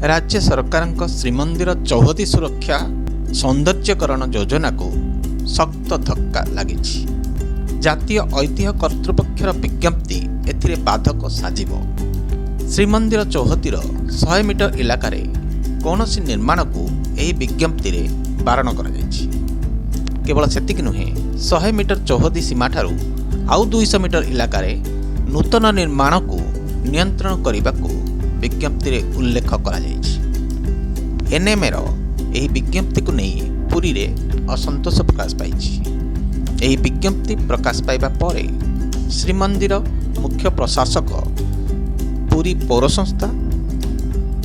राज्य सरकार श्रीमंदिर चौहदी सुरक्षा सौंदर्यकरण योजना को सख्त धक्का लगी। जातीय ऐतिह्य कर्तृपक्षर विज्ञप्ति एथिरे बाधक साजिब। श्रीमंदिर चौहदीर 100 मीटर इलाकार कौनसी निर्माण को यह विज्ञप्ति रे बारण कर केवल सेतिक नुहे 100 मीटर चौहदी सीमा ठारू आउ 200 मीटर इलाकार नूतन निर्माण को नियंत्रण करने को विज्ञप्ति रे उल्लेख करा जायछि। एनएमए रो एही विज्ञप्ति को नहीं पुरी रे असंतोष प्रकाश पाइछि। एही विज्ञप्ति प्रकाश पाइबा परे श्रीमंदिर मुख्य प्रशासक पुरी पौर संस्था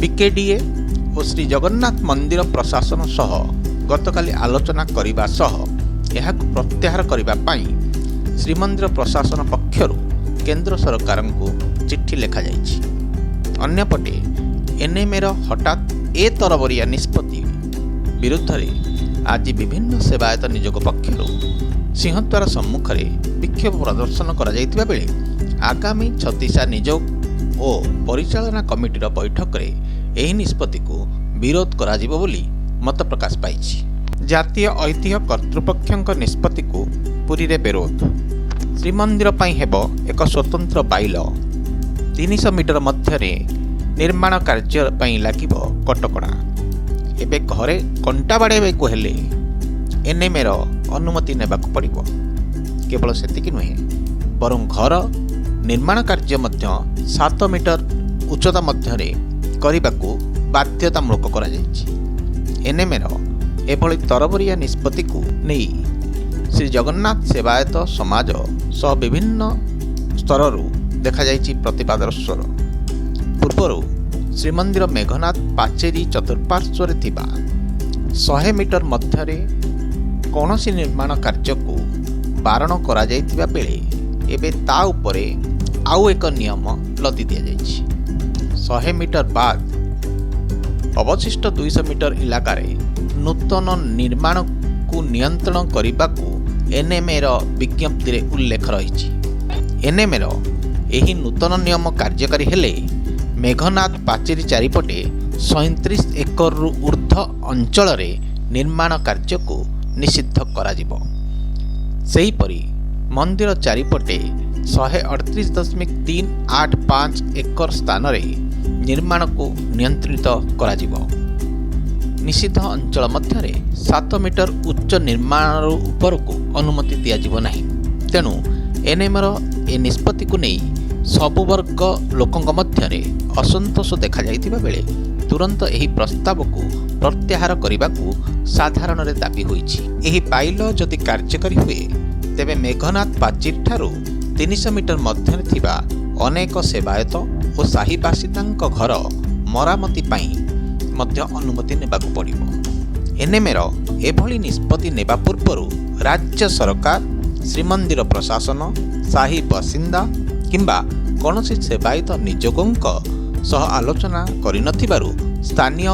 पीकेडीए और श्री जगन्नाथ मंदिर प्रशासन सह गतकाली आलोचना करिबा सह एहाकु प्रत्याहार करिबा पई श्रीमंदिर प्रशासन पक्षरु केंद्र सरकार को चिट्ठी लिखा जायछि। अन्यपटे एनएमए हठात ए तरबरिया निष्पत्ति विरुद्ध में आज विभिन्न सेवायत नियोग पक्षर सिंहद्वार सम्मुख में विक्षोभ प्रदर्शन करा जायतिबा बेले आगामी छत्तीसा नियोग और परिचालना कमिटीर बैठक में यह निष्पत्ति को विरोध करा जिवो बोली मत प्रकाश पाई। जातीय ऐतिह्य कर्तृपक्षों निष्पत्ति को पुरी रे विरोध। श्रीमंदिर पई हेबो एक स्वतंत्र बाइल 300 मीटर मध्य निर्माण कार्य पई लागिबो कटकणा। एबे घरे कंटा बाड़ेबेकु हेले एनएमए अनुमति नेबाकु पड़िबो। केवल सेतिक नुहे बरं घर निर्माण कार्य मध्य 7 मीटर उच्चता मध्य करने बाध्यतामूलक करा जायछि। एनएमए एभली तरबरिया निष्पत्ति को नहीं श्री जगन्नाथ सेवायत समाज सह विभिन्न स्तररू देखा जायछि प्रतिवादर स्वर। पूर्वरु श्रीमंदिर मेघनाथ पाचेरी चतुर्पार्श्व 100 मीटर मध्य कौनसी निर्माण कार्य को बारण करा जायतिबा बेले एबे ता उपरे आउ एक नियम लदी दिया जायछि। 100 मीटर बाद अवशिष्ट 200 मीटर इलाका नूतन निर्माण को नियंत्रण करने को एनएमए विज्ञप्ति रे उल्लेख रही। एनएमए एही नूतन नियम कार्यकारी हेले मेघनाथ पाचेरी चारिपटे 37 एकर रु ऊर्ध्व अंचल निर्माण कार्य को निषिद्ध करा जिवो। सेहीपरि मंदिर चारिपटे 138.385 एकर स्थान निर्माण को नियंत्रित करा जिवो। निषिद्ध अंचल मध्य 7 मीटर उच्च निर्माण उपर को अनुमति दिया जिवो नाही। तेणु एनएमए ए निष्पत्ति को नहीं सबु वर्ग लोकंक मध्य असंतोष देखा जायतिबा बेले तुरंत एही प्रस्ताव को प्रत्याहार करने को साधारण रे दाबी होईछि। एही पाइल जदि कार्यकारी हुए तेबे मेघनाथ पाचेरी ठारू 300 मीटर मध्य थिबा अनेक सेवायत और साही बासिंदांक घर मरामती पाई मध्य अनुमति नेबाकु पड़िबो। एनएमए एभली निष्पत्ति नेबा पूर्वरु राज्य सरकार श्रीमंदिर प्रशासन साही बासिंदा किंबा कौनसी सेवायत नियोगों सह आलोचना करिनथिबारु स्थानीय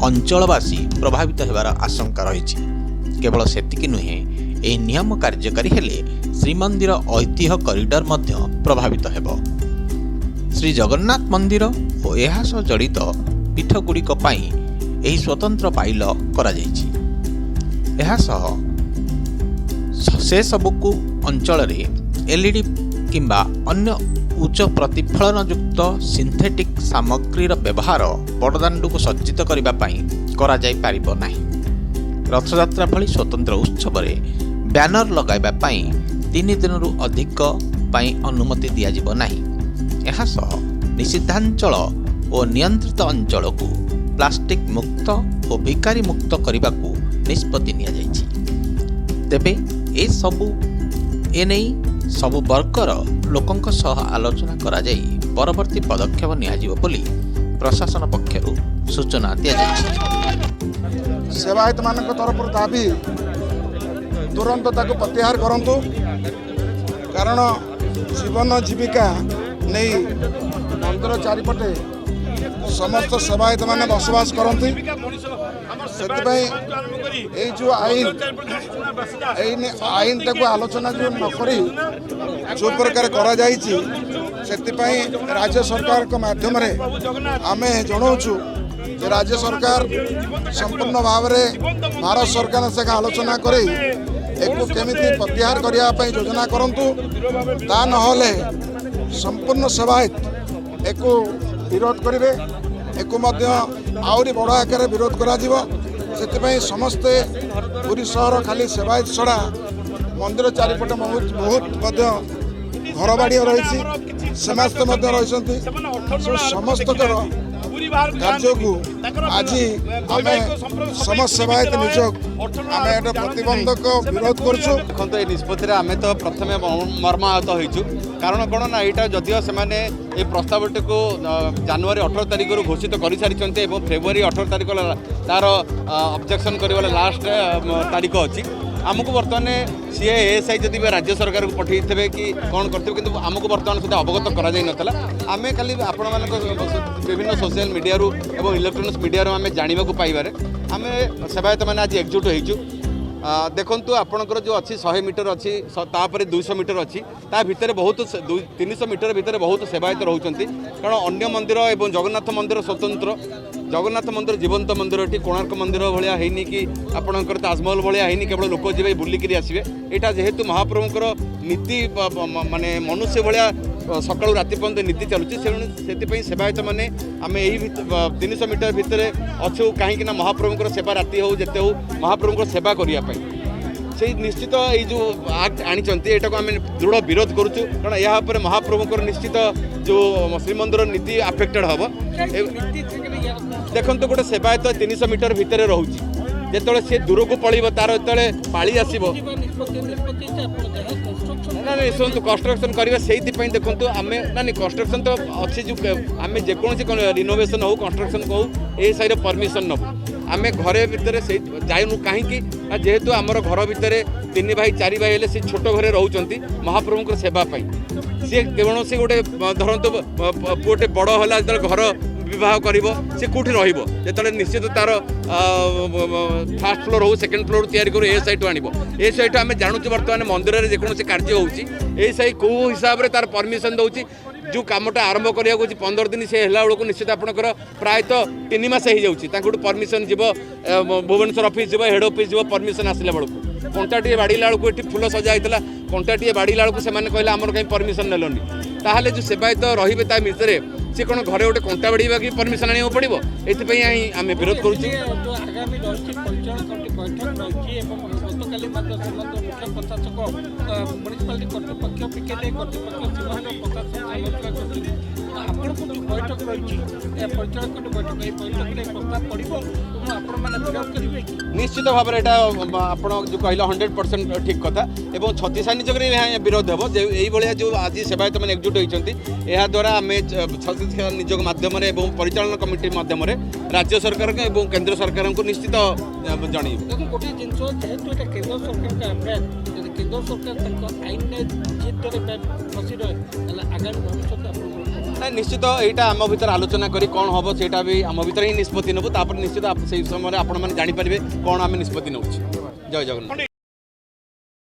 अंचलवासी प्रभावित हेबार आशंका रही। केवल सेतिक नुहे एही नियम कार्यकारी हेले श्रीमंदिर ऐतिह्य कॉरिडोर मध्य प्रभावित हेबो। श्री जगन्नाथ मंदिर और एहा सह जड़ित पीठगुड़िक पई एही स्वतंत्र बाइल करा जायछि। एहा सह से सबुकु अंचल रे एलईडी किंबा अन्य उच्च प्रतिफलन युक्त सिंथेटिक सामग्रीर व्यवहार बड़दाण्ड को सज्जित करने करा जाय पारिबो नाही। रथयात्रा भली स्वतंत्र उत्सव में बैनर लगाइबा पई 3 दिनरु अधिक पई अनुमति दिया जिवो नाही। एहा सह निषिद्धांचल और नियंत्रित अंचल को प्लास्टिक मुक्त और भिकारी मुक्त करने को निष्पत्ति निया जायछि। तेबे ए सबु एनै सबु वर्गर लोकंक सह आलोचना करा जाई परवर्ती पदक्षेप नियाजिबो बोली प्रशासन पक्षरु सूचना दिया जायछि। सेवायत मानक तरफ दाबी तुरंत ताको प्रत्याहार करंतु, कारण जीवन जीविका नहीं मंदिर चारिपटे समस्त सेवायत माने बसवास करती। से जो आईन टाक आलोचना जो नक जो प्रकार करा राज्य सरकार के माध्यम आम जनाऊँ जे राज्य सरकार संपूर्ण भाव में भारत सरकार से आलोचना कर केमिति प्रत्याहार करने योजना करंतु ता नहले संपूर्ण सेवायत एक विरोध करेंगे एक आहरी बड़ आकार विरोध करा से समस्ते पुरी सहर खाली सेवायत छड़ा मंदिर चारिपटे बहुत घर बाड़ी रही समस्त रही समस्त कार्य को आज आम समस्त सेवायत निजोग आम प्रतिबंधक विरोध करूँ। देखो ये निष्पत्ति आम तो प्रथम मर्माहत होइछु कारण कौन ना यहाँ जदिव से प्रस्तावटी को जनवरी 18 तारिख घोषित कर सारी फेब्रुआरी 18 तारिख तार ऑब्जेक्शन कर लास्ट तारीख अच्छी आमको बर्तमान सी एएसआई जदि राज्य सरकार को पठे थे कि कौन करते कि आमको बर्तमान सुधा अवगत कर आम खाली आपण मान विभिन्न सोशल मीडिया और इलेक्ट्रोनिक्स मीडिया आम जानवा पाइबारे आम सेवायत मैंने आज एकजुट होइछु। देखु आपणकर जो अच्छी 100 मीटर अच्छी तापर 200 मीटर अच्छी ता भितर बहुत 300 मीटर भितर बहुत सेवायत रोचंती कारण अन्य मंदिर एवं जगन्नाथ मंदिर स्वतंत्र जगन्नाथ मंदिर जीवंत मंदिर ये कोणार्क मंदिर भाया है कि आपणकर ताजमहल भाया है केवल लोक जी बुलिक आसवे यहाँ जेहेतु महाप्रभुंकर नीति माने मनुष्य भाया सकाळु राति पर्यंत नीति चलुची से सेवायत मैंने आम यही 300 मीटर भितर अच्छु कहीं महाप्रभुंकर सेवा राति हो जिते हो महाप्रभुंकर सेवा करने से निश्चित ये जो आक्ट आनी यहाँ को आम दृढ़ विरोध करुचु कारण यहाँ महाप्रभुंकर निश्चित जो श्रीमंदिर नीति आफेक्टेड हम देखो गोटे सेवायत 300 मीटर भितर रोचे जिते सी दूर को पड़ो तार जो पाली आसो ना शुणु कंस्ट्रक्शन करेंगे से देखो आम ना कंस्ट्रक्शन तो अच्छी जो आम जेकोसी रिनोवेशन हो कंस्ट्रक्शन हो ए साइड परमिशन नबू आम घरे भितर से जाइनु कहीं जेहेतु आमर घर भितर 3 भाई 4 भाई हेले से छोट घरे रोचंती महाप्रभुंकर सेवाई सी केवल से गोटे धरतु पुटे बड़ है जो घर विवाह कर कौटी रही निश्चित तार फास्ट फ्लोर हो सेकेंड फ्लोर तैयारी करूँ ए साइड आण ए साइड आम जानूँ बर्तमान मंदिर में जेकोसी कार्य हो साइ कौ हिसाब से तार परमिशन दौर जो कामटा आरंभ करा 15 दिन से है बेलू निश्चित आपंकर प्रायतः 3 मास हो परमिशन जीव भुवनेश्वर ऑफिस जीव हेड ऑफिस जीव परमिशन आसला बेलू कंटाटे बाड़ीला बेलू ये फुल सजा होता कंटाटे बाड़ीला बेलू से कहले आमर कहीं परमिशन नेलनि ताहले जो सेवायत रही ता भितर सी कौन घरे गोटे कंटा बाड़ा कि परमिशन आने पड़ो ये आम विरोध निश्चित भाव में आप जो कहले 100% ठीक कथा एवं छत्तीस निजोग विरोध हे जो जो आज सेवायत मैंने एकजुट होती यह द्वारा आम छत्तीस निजोग मध्यम परिचालन कमिटी मध्यम राज्य सरकार और केंद्र सरकार को निश्चित जन गोटे जिन जेहेतु केंद्र सरकार केंद्र सरकार आईन फसी रहे आगामी भविष्य ना निश्चित यहाँ आम भर आलोचना करी कौन हम से भी आम भर ही निष्पत्ति नबू निश्चित से समय आपण मैंने जापर कौन आम निष्पत्ति नौ। जय जगन्नाथ।